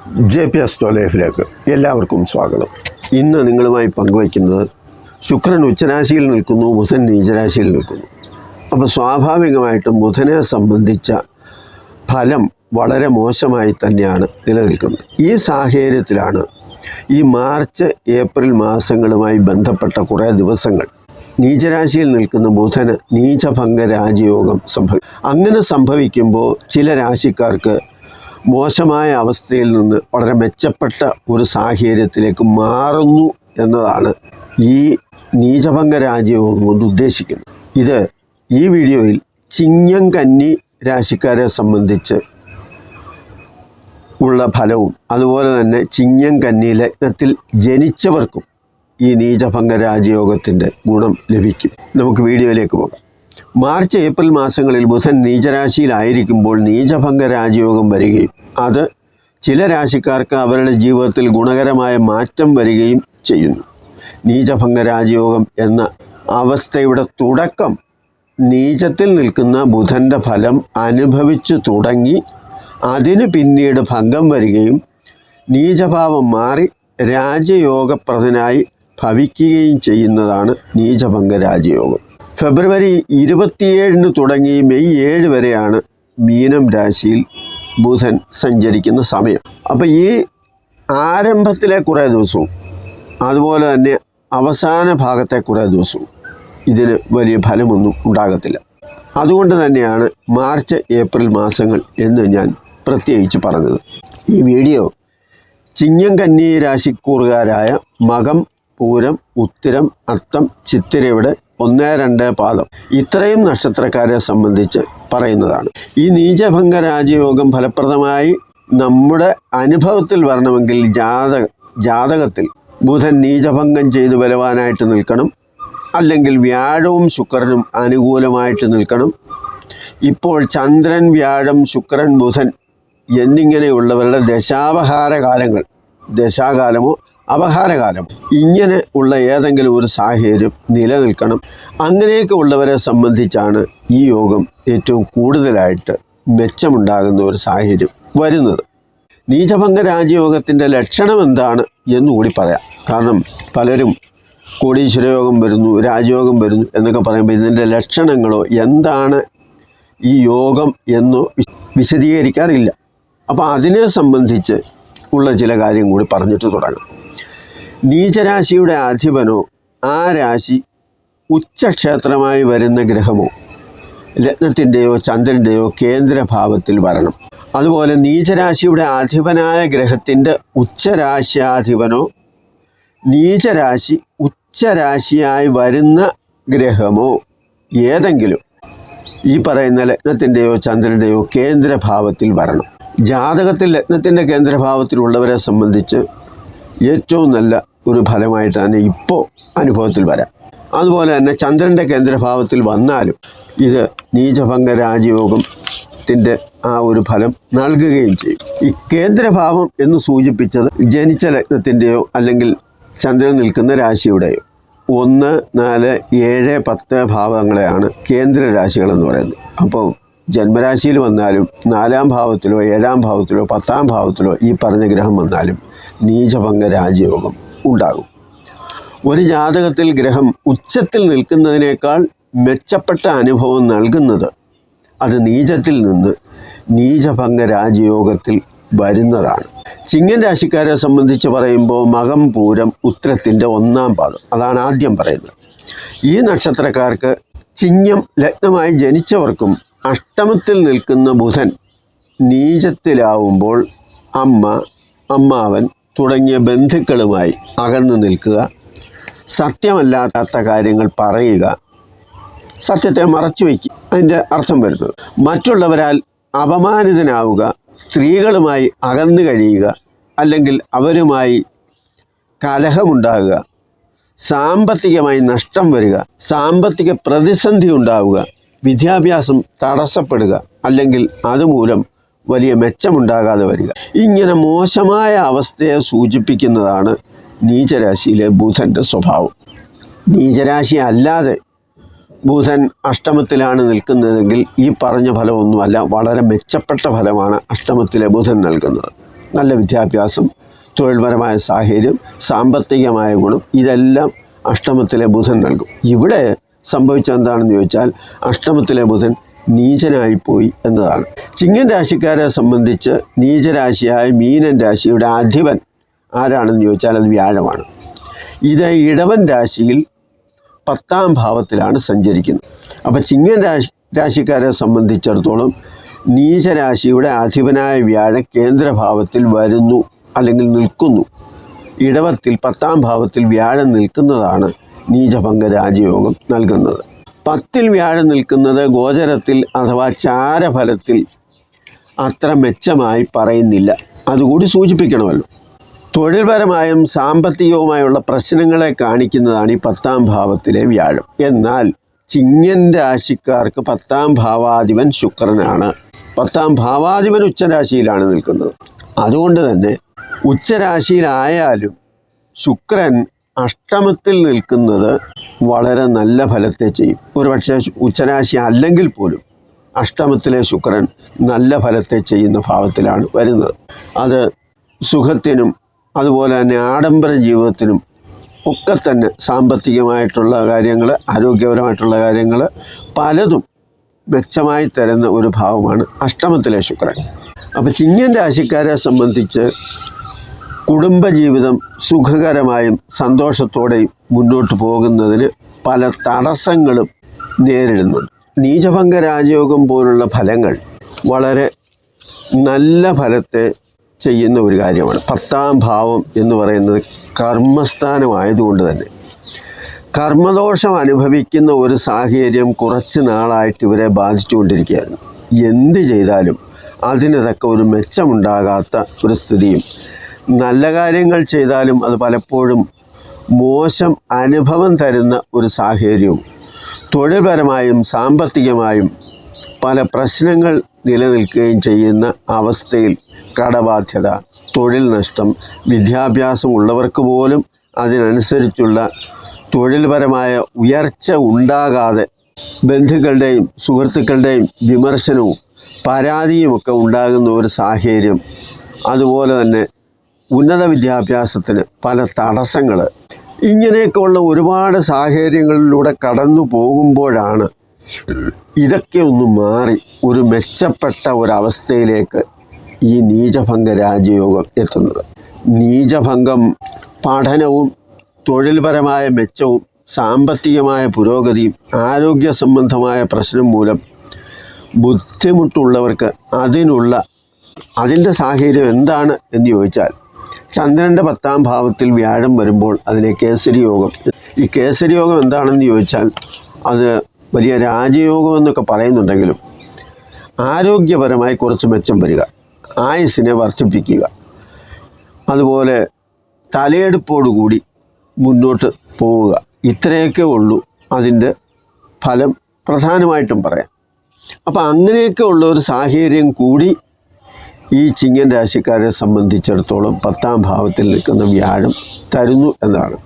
JP Astro ലൈഫിലേക്ക് എല്ലാവർക്കും സ്വാഗതം. ഇന്ന് നിങ്ങളുമായി പങ്കുവയ്ക്കുന്നത് ശുക്രൻ ഉച്ചരാശിയിൽ നിൽക്കുന്നു, ബുധൻ നീചരാശിയിൽ നിൽക്കുന്നു. അപ്പോൾ സ്വാഭാവികമായിട്ടും ബുധനെ സംബന്ധിച്ച ഫലം വളരെ മോശമായി തന്നെയാണ് നിലനിൽക്കുന്നത്. ഈ സാഹചര്യത്തിലാണ് ഈ മാർച്ച് ഏപ്രിൽ മാസങ്ങളുമായി ബന്ധപ്പെട്ട കുറേ ദിവസങ്ങൾ നീചരാശിയിൽ നിൽക്കുന്ന ബുധന് നീചഭംഗ രാജയോഗം അങ്ങനെ സംഭവിക്കുമ്പോൾ ചില രാശിക്കാർക്ക് മോശമായ അവസ്ഥയിൽ നിന്ന് വളരെ മെച്ചപ്പെട്ട ഒരു സാഹചര്യത്തിലേക്ക് മാറുന്നു എന്നതാണ് ഈ നീചഭംഗ രാജയോഗം കൊണ്ട് ഉദ്ദേശിക്കുന്നത്. ഇത് ഈ വീഡിയോയിൽ ചിങ്ങം കന്നി രാശിക്കാരെ സംബന്ധിച്ച് ഉള്ള ഫലവും അതുപോലെ തന്നെ ചിങ്ങം കന്നി ലഗ്നത്തിൽ ജനിച്ചവർക്കും ഈ നീചഭംഗ രാജയോഗത്തിൻ്റെ ഗുണം ലഭിക്കും. നമുക്ക് വീഡിയോയിലേക്ക് പോകാം. മാർച്ച് ഏപ്രിൽ മാസങ്ങളിൽ ബുധൻ നീചരാശിയിലായിരിക്കുമ്പോൾ നീചഭംഗ രാജയോഗം വരികയും അത് ചില രാശിക്കാർക്ക് അവരുടെ ജീവിതത്തിൽ ഗുണകരമായ മാറ്റം വരികയും ചെയ്യുന്നു. നീചഭംഗ രാജയോഗം എന്ന അവസ്ഥയുടെ തുടക്കം നീചത്തിൽ നിൽക്കുന്ന ബുധൻ്റെ ഫലം അനുഭവിച്ചു തുടങ്ങി അതിന് പിന്നീട് ഭംഗം വരികയും നീചഭാവം മാറി രാജയോഗപ്രദനായി ഭവിക്കുകയും ചെയ്യുന്നതാണ് നീചഭംഗ രാജയോഗം. ഫെബ്രുവരി 27 തുടങ്ങി മെയ് 7 വരെയാണ് മീനം രാശിയിൽ ബുധൻ സഞ്ചരിക്കുന്ന സമയം. അപ്പോൾ ഈ ആരംഭത്തിലെ കുറേ ദിവസവും അതുപോലെ തന്നെ അവസാന ഭാഗത്തെ കുറേ ദിവസവും ഇതിന് വലിയ ഫലമൊന്നും ഉണ്ടാകത്തില്ല. അതുകൊണ്ട് തന്നെയാണ് മാർച്ച് ഏപ്രിൽ മാസങ്ങൾ എന്ന് ഞാൻ പ്രത്യേകിച്ച് പറഞ്ഞത്. ഈ വീഡിയോ ചിങ്ങം കന്നി രാശിക്കൂറുകാരായ മകം, പൂരം, ഉത്തിരം, അത്തം, ചിത്തിരയുടെ 1, 2 പാദം ഇത്രയും നക്ഷത്രക്കാരെ സംബന്ധിച്ച് പറയുന്നതാണ്. ഈ നീചഭംഗ രാജയോഗം ഫലപ്രദമായി നമ്മുടെ അനുഭവത്തിൽ വരണമെങ്കിൽ ജാതകത്തിൽ ബുധൻ നീചഭംഗം ചെയ്ത് ബലവാനായിട്ട് നിൽക്കണം, അല്ലെങ്കിൽ വ്യാഴവും ശുക്രനും അനുകൂലമായിട്ട് നിൽക്കണം. ഇപ്പോൾ ചന്ദ്രൻ, വ്യാഴം, ശുക്രൻ, ബുധൻ എന്നിങ്ങനെയുള്ളവരുടെ ദശാവഹാര കാലങ്ങൾ, ദശാകാലമോ അപഹാരകാലം ഇങ്ങനെ ഉള്ള ഏതെങ്കിലും ഒരു സാഹചര്യം നിലനിൽക്കണം. അങ്ങനെയൊക്കെ ഉള്ളവരെ സംബന്ധിച്ചാണ് ഈ യോഗം ഏറ്റവും കൂടുതലായിട്ട് മെച്ചമുണ്ടാകുന്ന ഒരു സാഹചര്യം വരുന്നത്. നീചഭംഗ രാജയോഗത്തിൻ്റെ ലക്ഷണം എന്താണ് എന്നുകൂടി പറയാം. കാരണം പലരും കോടീശ്വരയോഗം വരുന്നു, രാജയോഗം വരുന്നു എന്നൊക്കെ പറയുമ്പോൾ ഇതിൻ്റെ ലക്ഷണങ്ങളോ എന്താണ് ഈ യോഗം എന്നോ വിശദീകരിക്കാറില്ല. അപ്പോൾ അതിനെ സംബന്ധിച്ച് ഉള്ള ചില കാര്യം കൂടി പറഞ്ഞിട്ട് തുടങ്ങാം. നീചരാശിയുടെ അധിപനോ ആ രാശി ഉച്ചക്ഷേത്രമായി വരുന്ന ഗ്രഹമോ ലഗ്നത്തിൻ്റെയോ ചന്ദ്രൻ്റെയോ കേന്ദ്രഭാവത്തിൽ വരണം. അതുപോലെ നീചരാശിയുടെ അധിപനായ ഗ്രഹത്തിൻ്റെ ഉച്ചരാശ്യാധിപനോ നീചരാശി ഉച്ചരാശിയായി വരുന്ന ഗ്രഹമോ ഏതെങ്കിലും ഈ പറയുന്ന ലഗ്നത്തിൻ്റെയോ ചന്ദ്രൻ്റെയോ കേന്ദ്രഭാവത്തിൽ വരണം. ജാതകത്തിൽ ലഗ്നത്തിൻ്റെ കേന്ദ്രഭാവത്തിലുള്ളവരെ സംബന്ധിച്ച് ഏറ്റവും നല്ല ഒരു ഫലമായിട്ടാണ് ഇപ്പോൾ അനുഭവത്തിൽ വരാം. അതുപോലെ തന്നെ ചന്ദ്രൻ്റെ കേന്ദ്രഭാവത്തിൽ വന്നാലും ഇത് നീചഭംഗ രാജയോഗത്തിൻ്റെ ആ ഒരു ഫലം നൽകുകയും ചെയ്യും. ഈ കേന്ദ്രഭാവം എന്ന് സൂചിപ്പിച്ചത് ജനിച്ച ലഗ്നത്തിൻ്റെയോ അല്ലെങ്കിൽ ചന്ദ്രൻ നിൽക്കുന്ന രാശിയുടെയോ 1, 4, 7, 10 ഭാവങ്ങളെയാണ് കേന്ദ്ര രാശികളെന്ന് പറയുന്നത്. അപ്പോൾ ജന്മരാശിയിൽ വന്നാലും 4ാം ഭാവത്തിലോ 7ാം ഭാവത്തിലോ 10ാം ഭാവത്തിലോ ഈ പറഞ്ഞ ഗ്രഹം വന്നാലും നീചഭംഗ രാജയോഗം ഉണ്ടാകും. ഒരു ജാതകത്തിൽ ഗ്രഹം ഉച്ചത്തിൽ നിൽക്കുന്നതിനേക്കാൾ മെച്ചപ്പെട്ട അനുഭവം നൽകുന്നത് അത് നീചത്തിൽ നിന്ന് നീചഭംഗ രാജയോഗത്തിൽ വരുന്നതാണ്. ചിങ്ങൻ രാശിക്കാരെ സംബന്ധിച്ച് പറയുമ്പോൾ മകം, പൂരം, ഉത്തരത്തിൻ്റെ 1ാം പാദം അതാണ് ആദ്യം പറയുന്നത്. ഈ നക്ഷത്രക്കാർക്ക് ചിങ്ങം ലഗ്നമായി ജനിച്ചവർക്കും അഷ്ടമത്തിൽ നിൽക്കുന്ന ബുധൻ നീചത്തിലാവുമ്പോൾ അമ്മ, അമ്മാവൻ തുടങ്ങിയ ബന്ധുക്കളുമായി അകന്നു നിൽക്കുക, സത്യമല്ലാത്ത കാര്യങ്ങൾ പറയുക, സത്യത്തെ മറച്ചു വയ്ക്കുക, അതിൻ്റെ അർത്ഥം വരുന്നത് മറ്റുള്ളവരാൽ അപമാനിതനാവുക, സ്ത്രീകളുമായി അകന്നു കഴിയുക, അല്ലെങ്കിൽ അവരുമായി കലഹമുണ്ടാകുക, സാമ്പത്തികമായി നഷ്ടം വരിക, സാമ്പത്തിക പ്രതിസന്ധി ഉണ്ടാവുക, വിദ്യാഭ്യാസം തടസ്സപ്പെടുക, അല്ലെങ്കിൽ അതുമൂലം വലിയ മെച്ചമുണ്ടാകാതെ വരിക. ഇങ്ങനെ മോശമായ അവസ്ഥയെ സൂചിപ്പിക്കുന്നതാണ് നീചരാശിയിലെ ബുധൻ്റെ സ്വഭാവം. നീചരാശി അല്ലാതെ ബുധൻ അഷ്ടമത്തിലാണ് നിൽക്കുന്നതെങ്കിൽ ഈ പറഞ്ഞ ഫലമൊന്നുമല്ല, വളരെ മെച്ചപ്പെട്ട ഫലമാണ് അഷ്ടമത്തിലെ ബുധൻ നൽകുന്നത്. നല്ല വിദ്യാഭ്യാസം, തൊഴിൽപരമായ സാഹചര്യം, സാമ്പത്തികമായ ഗുണം, ഇതെല്ലാം അഷ്ടമത്തിലെ ബുധൻ നൽകും. ഇവിടെ സംഭവിച്ചെന്താണെന്ന് ചോദിച്ചാൽ അഷ്ടമത്തിലെ ബുധൻ നീചനായിപ്പോയി എന്നതാണ്. ചിങ്ങൻ രാശിക്കാരെ സംബന്ധിച്ച് നീചരാശിയായ മീനൻ രാശിയുടെ അധിപൻ ആരാണെന്ന് ചോദിച്ചാൽ അത് വ്യാഴമാണ്. ഇത് ഇടവൻ രാശിയിൽ 10ാം ഭാവത്തിലാണ് സഞ്ചരിക്കുന്നത്. അപ്പോൾ ചിങ്ങൻ രാശിക്കാരെ സംബന്ധിച്ചിടത്തോളം നീചരാശിയുടെ അധിപനായ വ്യാഴം കേന്ദ്രഭാവത്തിൽ വരുന്നു അല്ലെങ്കിൽ നിൽക്കുന്നു. ഇടവത്തിൽ 10ാം ഭാവത്തിൽ വ്യാഴം നിൽക്കുന്നതാണ് നീചഭംഗ രാജയോഗം നൽകുന്നത്. 10ൽ വ്യാഴം നിൽക്കുന്നത് ഗോചരത്തിൽ അഥവാ ചാരഫലത്തിൽ അത്ര മെച്ചമായി പറയുന്നില്ല. അതുകൂടി സൂചിപ്പിക്കണമല്ലോ. തൊഴിൽപരമായും സാമ്പത്തികവുമായുള്ള പ്രശ്നങ്ങളെ കാണിക്കുന്നതാണ് ഈ 10ാം ഭാവത്തിലെ വ്യാഴം. എന്നാൽ ചിങ്ങൻ രാശിക്കാർക്ക് 10ാം ഭാവാധിപൻ ശുക്രനാണ്. 10ാം ഭാവാധിപൻ ഉച്ചരാശിയിലാണ് നിൽക്കുന്നത്. അതുകൊണ്ട് തന്നെ ഉച്ചരാശിയിലായാലും ശുക്രൻ അഷ്ടമത്തിൽ നിൽക്കുന്നത് വളരെ നല്ല ഫലത്തെ ചെയ്യും. ഒരുപക്ഷെ ഉച്ചരാശി അല്ലെങ്കിൽ പോലും അഷ്ടമത്തിലെ ശുക്രൻ നല്ല ഫലത്തെ ചെയ്യുന്ന ഭാവത്തിലാണ് വരുന്നത്. അത് സുഖത്തിനും അതുപോലെ തന്നെ ആഡംബര ജീവിതത്തിനും ഒക്കെ തന്നെ സാമ്പത്തികമായിട്ടുള്ള കാര്യങ്ങൾ, ആരോഗ്യപരമായിട്ടുള്ള കാര്യങ്ങൾ പലതും മെച്ചമായി തരുന്ന ഒരു ഭാവമാണ് അഷ്ടമത്തിലെ ശുക്രൻ. അപ്പോൾ ചിങ്ങൻ രാശിക്കാരെ സംബന്ധിച്ച് കുടുംബജീവിതം സുഖകരമായും സന്തോഷത്തോടെയും മുന്നോട്ട് പോകുന്നതിന് പല തടസ്സങ്ങളും നേരിടുന്നുണ്ട്. നീചഭംഗ രാജയോഗം പോലുള്ള ഫലങ്ങൾ വളരെ നല്ല ഫലത്തെ ചെയ്യുന്ന ഒരു കാര്യമാണ്. 10ാം ഭാവം എന്ന് പറയുന്നത് കർമ്മസ്ഥാനമായതുകൊണ്ട് തന്നെ കർമ്മദോഷം അനുഭവിക്കുന്ന ഒരു സാഹചര്യം കുറച്ച് നാളായിട്ട് ഇവരെ ബാധിച്ചുകൊണ്ടിരിക്കുകയായിരുന്നു. എന്ത് ചെയ്താലും അതിന് തക്ക ഒരു മെച്ചമുണ്ടാകാത്ത ഒരു സ്ഥിതിയും, നല്ല കാര്യങ്ങൾ ചെയ്താലും അത് പലപ്പോഴും മോശം അനുഭവം തരുന്ന ഒരു സാഹചര്യവും, തൊഴിൽപരമായും സാമ്പത്തികമായും പല പ്രശ്നങ്ങൾ നിലനിൽക്കുകയും ചെയ്യുന്ന അവസ്ഥയിൽ കടബാധ്യത, തൊഴിൽ നഷ്ടം, വിദ്യാഭ്യാസം ഉള്ളവർക്ക് പോലും അതിനനുസരിച്ചുള്ള തൊഴിൽപരമായ ഉയർച്ച ഉണ്ടാകാതെ ബന്ധുക്കളുടെയും സുഹൃത്തുക്കളുടെയും വിമർശനവും പരാതിയുമൊക്കെ ഉണ്ടാകുന്ന ഒരു സാഹചര്യം, അതുപോലെ തന്നെ ഉന്നത വിദ്യാഭ്യാസത്തിന് പല തടസ്സങ്ങൾ, ഇങ്ങനെയൊക്കെയുള്ള ഒരുപാട് സാഹചര്യങ്ങളിലൂടെ കടന്നു പോകുമ്പോഴാണ് ഇതൊക്കെ ഒന്ന് മാറി ഒരു മെച്ചപ്പെട്ട ഒരവസ്ഥയിലേക്ക് ഈ നീചഭംഗ രാജയോഗം എത്തുന്നത്. നീചഭംഗം പഠനവും തൊഴിൽപരമായ മെച്ചവും സാമ്പത്തികമായ പുരോഗതിയും ആരോഗ്യ സംബന്ധമായ പ്രശ്നം മൂലം ബുദ്ധിമുട്ടുള്ളവർക്ക് അതിൻ്റെ സാഹചര്യം എന്താണ് എന്ന് ചോദിച്ചാൽ ചന്ദ്രൻ്റെ 10ാം ഭാവത്തിൽ വ്യാഴം വരുമ്പോൾ അതിനെ കേസരി യോഗം. ഈ കേസരി യോഗം എന്താണെന്ന് ചോദിച്ചാൽ അത് വലിയ രാജയോഗം എന്നൊക്കെ പറയുന്നുണ്ടെങ്കിലും ആരോഗ്യപരമായി കുറച്ച് മെച്ചം വരിക, ആയുസ്സിനെ വർദ്ധിപ്പിക്കുക, അതുപോലെ തലയെടുപ്പോടുകൂടി മുന്നോട്ട് പോവുക, ഇത്രയൊക്കെ ഉള്ളൂ അതിൻ്റെ ഫലം പ്രധാനമായിട്ടും പറയാം. അപ്പോൾ അങ്ങനെയൊക്കെ ഉള്ള ഒരു സാഹചര്യം കൂടി ഈ ചിങ്ങൻ രാശിക്കാരെ സംബന്ധിച്ചിടത്തോളം 10ാം ഭാവത്തിൽ നിൽക്കുന്ന വ്യാഴം തരുന്നു എന്നാണ്.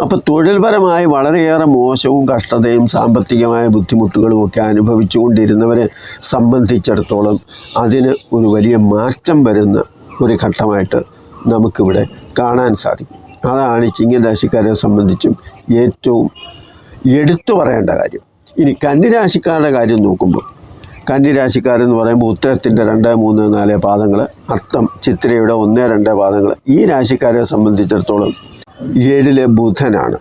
അപ്പോൾ തൊഴിൽപരമായി വളരെയേറെ മോശവും കഷ്ടതയും സാമ്പത്തികമായ ബുദ്ധിമുട്ടുകളും ഒക്കെ അനുഭവിച്ചുകൊണ്ടിരുന്നവരെ സംബന്ധിച്ചിടത്തോളം അതിന് ഒരു വലിയ മാറ്റം വരുന്ന ഒരു ഘട്ടമായിട്ട് നമുക്കിവിടെ കാണാൻ സാധിക്കും. അതാണ് ചിങ്ങൻ രാശിക്കാരെ സംബന്ധിച്ചും ഏറ്റവും എടുത്തു പറയേണ്ട കാര്യം. ഇനി കന്നിരാശിക്കാരുടെ കാര്യം നോക്കുമ്പോൾ, കന്നിരാശിക്കാരെന്ന് പറയുമ്പോൾ ഉത്തരത്തിൻ്റെ 2, 3, 4 പാദങ്ങൾ, അത്തം ചിത്രയുടെ 1, 2 പാദങ്ങൾ. ഈ രാശിക്കാരെ സംബന്ധിച്ചിടത്തോളം 7ലെ ബുധനാണ്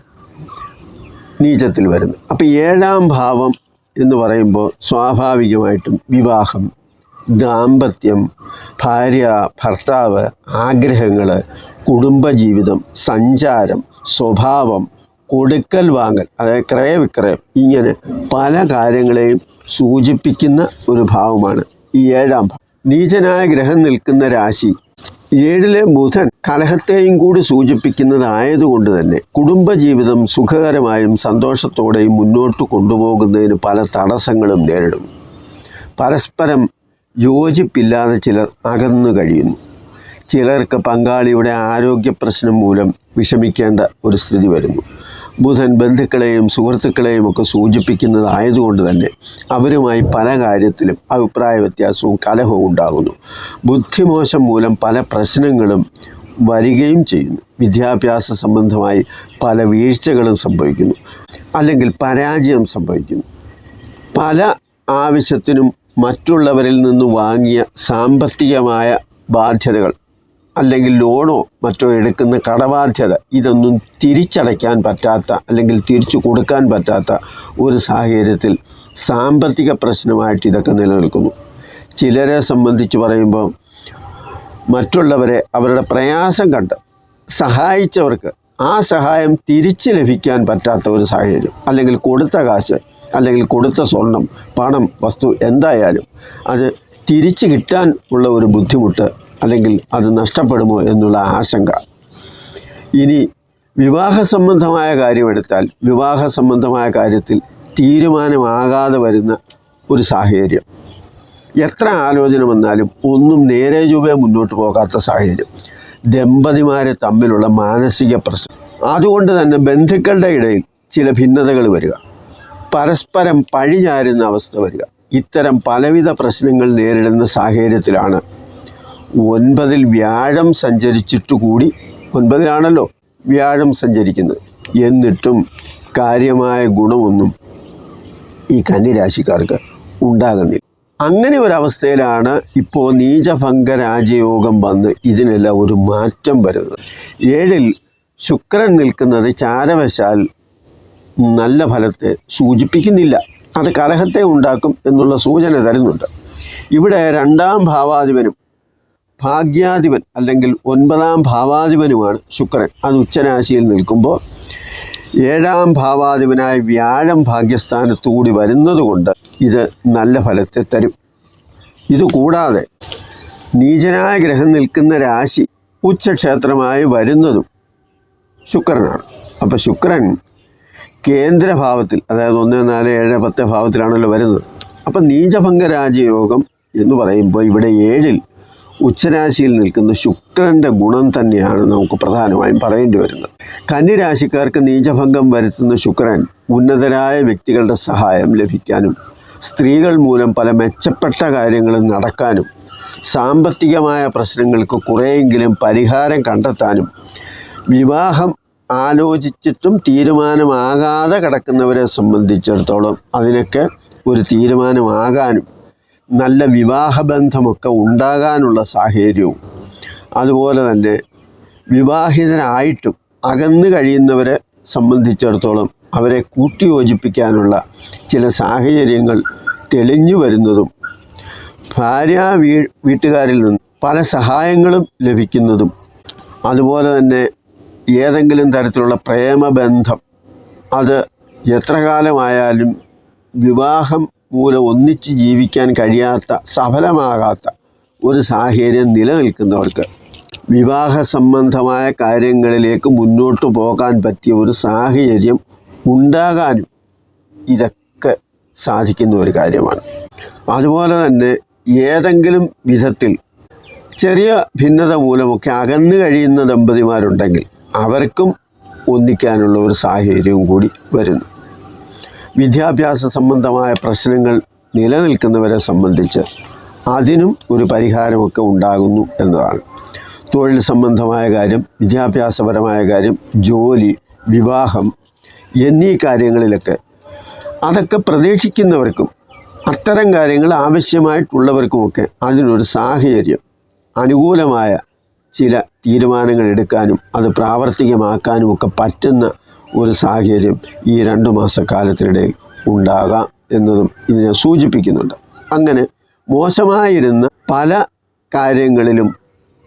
നീചത്തിൽ വരുന്നത്. അപ്പോൾ 7ാം ഭാവം എന്ന് പറയുമ്പോൾ സ്വാഭാവികമായിട്ടും വിവാഹം, ദാമ്പത്യം, ഭാര്യ ഭർത്താവ്, ആഗ്രഹങ്ങൾ, കുടുംബജീവിതം, സഞ്ചാരം, സ്വഭാവം, കൊടുക്കൽ വാങ്ങൽ, അതായത് ക്രയവിക്രയം, ഇങ്ങനെ പല കാര്യങ്ങളെയും സൂചിപ്പിക്കുന്ന ഒരു ഭാവമാണ് ഈ 7ാം ഭാവം. നീചനായ ഗ്രഹം നിൽക്കുന്ന രാശി 7ലെ ബുധൻ കലഹത്തെയും കൂടി സൂചിപ്പിക്കുന്നതായതുകൊണ്ട് തന്നെ കുടുംബജീവിതം സുഖകരമായും സന്തോഷത്തോടെയും മുന്നോട്ട് കൊണ്ടുപോകുന്നതിന് പല തടസ്സങ്ങളും നേരിടും. പരസ്പരം യോജിപ്പില്ലാതെ ചിലർ അകന്നു കഴിയുന്നു. ചിലർക്ക് പങ്കാളിയുടെ ആരോഗ്യ പ്രശ്നം മൂലം വിഷമിക്കേണ്ട ഒരു സ്ഥിതി വരുന്നു. ബുധൻ ബന്ധുക്കളെയും സുഹൃത്തുക്കളെയും ഒക്കെ സൂചിപ്പിക്കുന്നതായതുകൊണ്ട് തന്നെ അവരുമായി പല കാര്യത്തിലും അഭിപ്രായ വ്യത്യാസവും കലഹവും ഉണ്ടാകുന്നു. ബുദ്ധിമോശം മൂലം പല പ്രശ്നങ്ങളും വരികയും ചെയ്യുന്നു. വിദ്യാഭ്യാസ സംബന്ധമായി പല വീഴ്ചകളും സംഭവിക്കുന്നു, അല്ലെങ്കിൽ പരാജയം സംഭവിക്കുന്നു. പല ആവശ്യത്തിനും മറ്റുള്ളവരിൽ നിന്ന് വാങ്ങിയ സാമ്പത്തികമായ ബാധ്യതകൾ, അല്ലെങ്കിൽ ലോണോ മറ്റോ എടുക്കുന്ന കടബാധ്യത, ഇതൊന്നും തിരിച്ചടയ്ക്കാൻ പറ്റാത്ത അല്ലെങ്കിൽ തിരിച്ചു കൊടുക്കാൻ പറ്റാത്ത ഒരു സാഹചര്യത്തിൽ സാമ്പത്തിക പ്രശ്നമായിട്ട് ഇതൊക്കെ നിലനിൽക്കുന്നു. ചിലരെ സംബന്ധിച്ച് പറയുമ്പോൾ മറ്റുള്ളവരെ അവരുടെ പ്രയാസം കണ്ട് സഹായിച്ചവർക്ക് ആ സഹായം തിരിച്ച് ലഭിക്കാൻ പറ്റാത്ത ഒരു സാഹചര്യം, അല്ലെങ്കിൽ കൊടുത്ത കാശ്, അല്ലെങ്കിൽ കൊടുത്ത സ്വർണം, പണം, വസ്തു എന്തായാലും അത് തിരിച്ച് കിട്ടാൻ ഉള്ള ഒരു ബുദ്ധിമുട്ട്, അല്ലെങ്കിൽ അത് നഷ്ടപ്പെടുമോ എന്നുള്ള ആശങ്ക. ഇനി വിവാഹ സംബന്ധമായ കാര്യമെടുത്താൽ, വിവാഹ സംബന്ധമായ കാര്യത്തിൽ തീരുമാനമാകാതെ വരുന്ന ഒരു സാഹചര്യം, എത്ര ആലോചന വന്നാലും ഒന്നും നേരെ ചൊവ്വേ മുന്നോട്ട് പോകാത്ത സാഹചര്യം, ദമ്പതിമാരെ തമ്മിലുള്ള മാനസിക പ്രശ്നം, അതുകൊണ്ട് തന്നെ ബന്ധുക്കളുടെ ഇടയിൽ ചില ഭിന്നതകൾ വരിക, പരസ്പരം പഴിചാരുന്ന അവസ്ഥ വരിക, ഇത്തരം പലവിധ പ്രശ്നങ്ങൾ നേരിടുന്ന സാഹചര്യത്തിലാണ് 9-ൽ വ്യാഴം സഞ്ചരിച്ചിട്ട് കൂടി, 9-ലാണല്ലോ വ്യാഴം സഞ്ചരിക്കുന്നത്, എന്നിട്ടും കാര്യമായ ഗുണമൊന്നും ഈ കന്നിരാശിക്കാർക്ക് ഉണ്ടാകുന്നില്ല. അങ്ങനെ ഒരവസ്ഥയിലാണ് ഇപ്പോൾ നീചഭംഗ രാജയോഗം വന്ന് ഇതിനെല്ലാം ഒരു മാറ്റം വരുന്നത്. 7-ൽ ശുക്രൻ നിൽക്കുന്നത് ചാരവശാൽ നല്ല ഫലത്തെ സൂചിപ്പിക്കുന്നില്ല, അത് കലഹത്തെ ഉണ്ടാക്കും എന്നുള്ള സൂചന തരുന്നുണ്ട്. ഇവിടെ 2-ാം ഭാവാധിപനും ഭാഗ്യാധിപൻ അല്ലെങ്കിൽ 9-ാം ഭാവാധിപനുമാണ് ശുക്രൻ. അത് ഉച്ചരാശിയിൽ നിൽക്കുമ്പോൾ 7-ാം ഭാവാധിപനായ വ്യാഴം ഭാഗ്യസ്ഥാനത്തുകൂടി വരുന്നതുകൊണ്ട് ഇത് നല്ല ഫലത്തെ തരും. ഇതുകൂടാതെ നീചനായ ഗ്രഹം നിൽക്കുന്ന രാശി ഉച്ചക്ഷേത്രമായി വരുന്നതും ശുക്രനാണ്. അപ്പോൾ ശുക്രൻ കേന്ദ്രഭാവത്തിൽ, അതായത് 1, 4, 7, 10 ഭാവത്തിലാണല്ലോ വരുന്നത്. അപ്പം നീചഭംഗ രാജയോഗം എന്ന് പറയുമ്പോൾ ഇവിടെ 7-ൽ ഉച്ചരാശിയിൽ നിൽക്കുന്ന ശുക്രൻ്റെ ഗുണം തന്നെയാണ് നമുക്ക് പ്രധാനമായും പറയേണ്ടി വരുന്നത്. കന്നിരാശിക്കാർക്ക് നീചഭംഗം വരുത്തുന്ന ശുക്രൻ ഉന്നതരായ വ്യക്തികളുടെ സഹായം ലഭിക്കാനും, സ്ത്രീകൾ മൂലം പല മെച്ചപ്പെട്ട കാര്യങ്ങളും നടക്കാനും, സാമ്പത്തികമായ പ്രശ്നങ്ങൾക്ക് കുറേയെങ്കിലും പരിഹാരം കണ്ടെത്താനും, വിവാഹം ആലോചിച്ചിട്ടും തീരുമാനമാകാതെ കിടക്കുന്നവരെ സംബന്ധിച്ചിടത്തോളം അതിനൊക്കെ ഒരു തീരുമാനമാകാനും, നല്ല വിവാഹബന്ധമൊക്കെ ഉണ്ടാകാനുള്ള സാഹചര്യവും, അതുപോലെ തന്നെ വിവാഹിതരായിട്ടും അകന്നു കഴിയുന്നവരെ സംബന്ധിച്ചിടത്തോളം അവരെ കൂട്ടിയോജിപ്പിക്കാനുള്ള ചില സാഹചര്യങ്ങൾ തെളിഞ്ഞു വരുന്നതും, വീട്ടുകാരിൽ നിന്ന് പല സഹായങ്ങളും ലഭിക്കുന്നതും, അതുപോലെ തന്നെ ഏതെങ്കിലും തരത്തിലുള്ള പ്രേമബന്ധം അത് എത്ര കാലമായാലും വിവാഹം മൂലം ഒന്നിച്ച് ജീവിക്കാൻ കഴിയാത്ത, സഫലമാകാത്ത ഒരു സാഹചര്യം നിലനിൽക്കുന്നവർക്ക് വിവാഹ സംബന്ധമായ കാര്യങ്ങളിലേക്ക് മുന്നോട്ട് പോകാൻ പറ്റിയ ഒരു സാഹചര്യം ഉണ്ടാകാനും ഇതൊക്കെ സാധിക്കുന്ന ഒരു കാര്യമാണ്. അതുപോലെ തന്നെ ഏതെങ്കിലും വിധത്തിൽ ചെറിയ ഭിന്നത മൂലമൊക്കെ അകന്നു കഴിയുന്ന ദമ്പതിമാരുണ്ടെങ്കിൽ അവർക്കും ഒന്നിക്കാനുള്ള ഒരു സാഹചര്യവും കൂടി വരുന്നു. വിദ്യാഭ്യാസ സംബന്ധമായ പ്രശ്നങ്ങൾ നിലനിൽക്കുന്നവരെ സംബന്ധിച്ച് അതിനും ഒരു പരിഹാരമൊക്കെ ഉണ്ടാകുന്നു എന്നതാണ്. തൊഴിൽ സംബന്ധമായ കാര്യം, വിദ്യാഭ്യാസപരമായ കാര്യം, ജോലി, വിവാഹം എന്നീ കാര്യങ്ങളിലൊക്കെ അതൊക്കെ പ്രതീക്ഷിക്കുന്നവർക്കും അത്തരം കാര്യങ്ങൾ ആവശ്യമായിട്ടുള്ളവർക്കുമൊക്കെ അതിനൊരു സാഹചര്യം, അനുകൂലമായ ചില തീരുമാനങ്ങൾ എടുക്കാനും അത് പ്രാവർത്തികമാക്കാനും ഒക്കെ പറ്റുന്ന ഒരു സാഹചര്യം ഈ 2 മാസക്കാലത്തിനിടയിൽ ഉണ്ടാകാം എന്നതും ഇതിനെ സൂചിപ്പിക്കുന്നുണ്ട്. അങ്ങനെ മോശമായിരുന്ന പല കാര്യങ്ങളിലും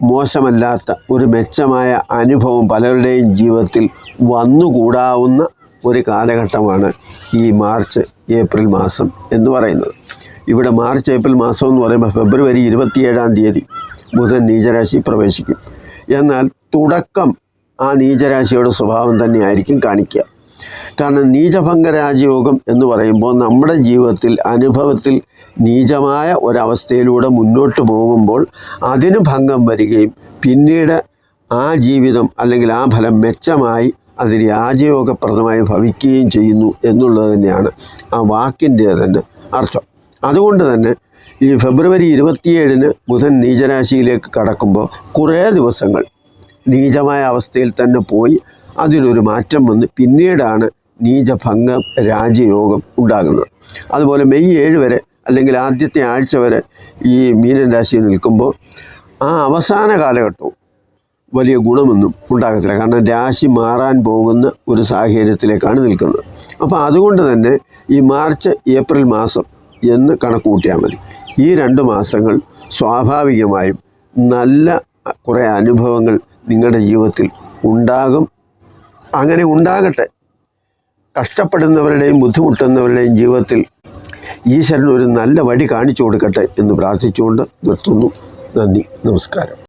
മോശമല്ലാത്ത ഒരു മെച്ചമായ അനുഭവം പലരുടെയും ജീവിതത്തിൽ വന്നുകൂടാവുന്ന ഒരു കാലഘട്ടമാണ് ഈ മാർച്ച് ഏപ്രിൽ മാസം എന്ന് പറയുന്നത്. ഇവിടെ മാർച്ച് ഏപ്രിൽ മാസം എന്ന് പറയുമ്പോൾ ഫെബ്രുവരി 27-ാം തീയതി ബുധൻ നീചരാശി പ്രവേശിക്കും. എന്നാൽ തുടക്കം ആ നീചരാശിയുടെ സ്വഭാവം തന്നെയായിരിക്കും കാണിക്കുക. കാരണം നീചഭംഗ രാജയോഗം എന്ന് പറയുമ്പോൾ നമ്മുടെ ജീവിതത്തിൽ അനുഭവത്തിൽ നീചമായ ഒരവസ്ഥയിലൂടെ മുന്നോട്ട് പോകുമ്പോൾ അതിന് ഭംഗം വരികയും പിന്നീട് ആ ജീവിതം അല്ലെങ്കിൽ ആ ഫലം മെച്ചമായി അത് രാജയോഗപ്രദമായി ഭവിക്കുകയും ചെയ്യുന്നു എന്നുള്ളത് തന്നെയാണ് ആ വാക്കിൻ്റെ തന്നെ അർത്ഥം. അതുകൊണ്ട് തന്നെ ഈ ഫെബ്രുവരി 27 ബുധൻ നീചരാശിയിലേക്ക് കടക്കുമ്പോൾ കുറേ ദിവസങ്ങൾ നീചമായ അവസ്ഥയിൽ തന്നെ പോയി അതിനൊരു മാറ്റം വന്ന് പിന്നീടാണ് നീചഭംഗം രാജയോഗം ഉണ്ടാകുന്നത്. അതുപോലെ മെയ് 7 വരെ അല്ലെങ്കിൽ ആദ്യത്തെ ആഴ്ച വരെ ഈ മീനൻ രാശിയിൽ നിൽക്കുമ്പോൾ ആ അവസാന കാലഘട്ടവും വലിയ ഗുണമൊന്നും ഉണ്ടാകത്തില്ല. കാരണം രാശി മാറാൻ പോകുന്ന ഒരു സാഹചര്യത്തിലേക്കാണ് നിൽക്കുന്നത്. അപ്പോൾ അതുകൊണ്ട് തന്നെ ഈ മാർച്ച് ഏപ്രിൽ മാസം എന്ന് കണക്ക് കൂട്ടിയാൽ മതി. ഈ 2 മാസങ്ങൾ സ്വാഭാവികമായും നല്ല കുറേ അനുഭവങ്ങൾ നിങ്ങളുടെ ജീവിതത്തിൽ ഉണ്ടാകും. അങ്ങനെ ഉണ്ടാകട്ടെ. കഷ്ടപ്പെടുന്നവരുടെയും ബുദ്ധിമുട്ടുന്നവരുടെയും ജീവിതത്തിൽ ഈശ്വരൻ ഒരു നല്ല വഴി കാണിച്ചു കൊടുക്കട്ടെ എന്ന് പ്രാർത്ഥിച്ചുകൊണ്ട് നിർത്തുന്നു. നന്ദി, നമസ്കാരം.